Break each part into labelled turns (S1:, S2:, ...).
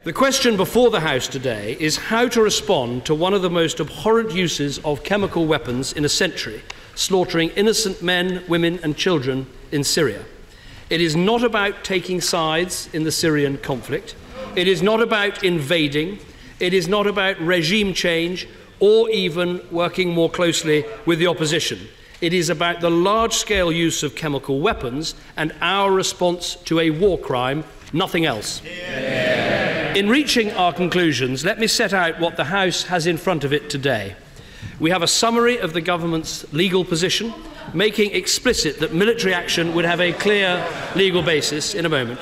S1: The question before the House today is how to respond to one of the most abhorrent uses of chemical weapons in a century, slaughtering innocent men, women and children in Syria. It is not about taking sides in the Syrian conflict. It is not about invading. It is not about regime change or even working more closely with the opposition. It is about the large-scale use of chemical weapons and our response to a war crime, nothing else. In reaching our conclusions, let me set out what the House has in front of it today. We have a summary of the government's legal position, making explicit that military action would have a clear legal basis in a moment.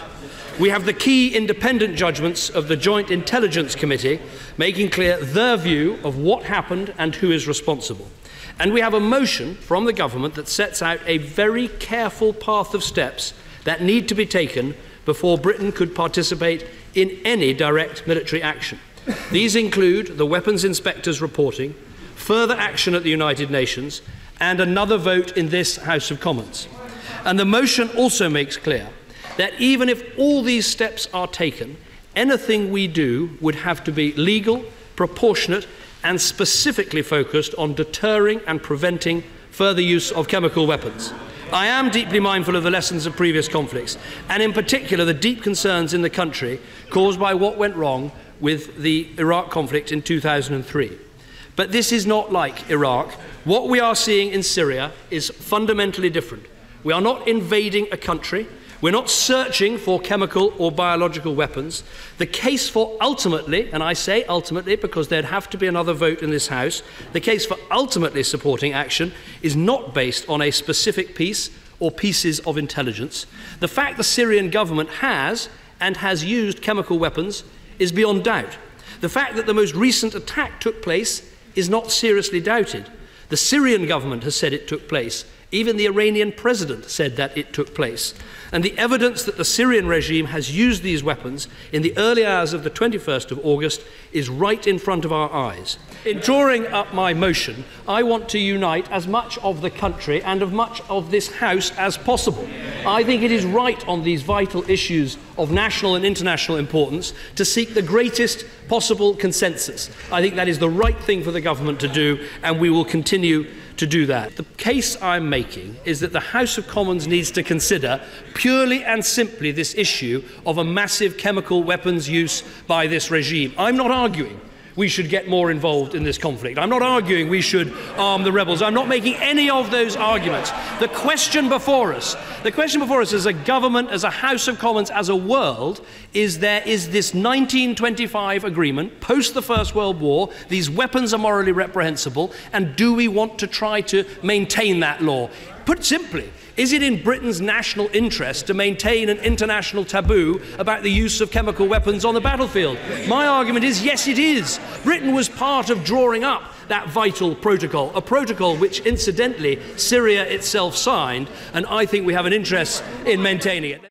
S1: We have the key independent judgments of the Joint Intelligence Committee, making clear their view of what happened and who is responsible. And we have a motion from the government that sets out a very careful path of steps that need to be taken before Britain could participate in any direct military action. These include the weapons inspectors reporting, further action at the United Nations, and another vote in this House of Commons. And the motion also makes clear that even if all these steps are taken, anything we do would have to be legal, proportionate, and specifically focused on deterring and preventing further use of chemical weapons. I am deeply mindful of the lessons of previous conflicts, and in particular the deep concerns in the country caused by what went wrong with the Iraq conflict in 2003. But this is not like Iraq. What we are seeing in Syria is fundamentally different. We are not invading a country. We're not searching for chemical or biological weapons. The case for ultimately, and I say ultimately because there'd have to be another vote in this House, the case for ultimately supporting action is not based on a specific piece or pieces of intelligence. The fact the Syrian government has and has used chemical weapons is beyond doubt. The fact that the most recent attack took place is not seriously doubted. The Syrian government has said it took place. Even the Iranian president said that it took place. And the evidence that the Syrian regime has used these weapons in the early hours of the 21st of August is right in front of our eyes. In drawing up my motion, I want to unite as much of the country and of much of this House as possible. I think it is right on these vital issues of national and international importance to seek the greatest possible consensus. I think that is the right thing for the government to do, and we will continue to do that. The case I'm making is that the House of Commons needs to consider purely and simply this issue of a massive chemical weapons use by this regime. I'm not arguing we should get more involved in this conflict. I'm not arguing we should arm the rebels. I'm not making any of those arguments. The question before us as a government, as a House of Commons, as a world, is there is this 1925 agreement, post the First World War, these weapons are morally reprehensible, and do we want to try to maintain that law? Put simply, is it in Britain's national interest to maintain an international taboo about the use of chemical weapons on the battlefield? My argument is yes, it is. Britain was part of drawing up that vital protocol, a protocol which, incidentally, Syria itself signed, and I think we have an interest in maintaining it.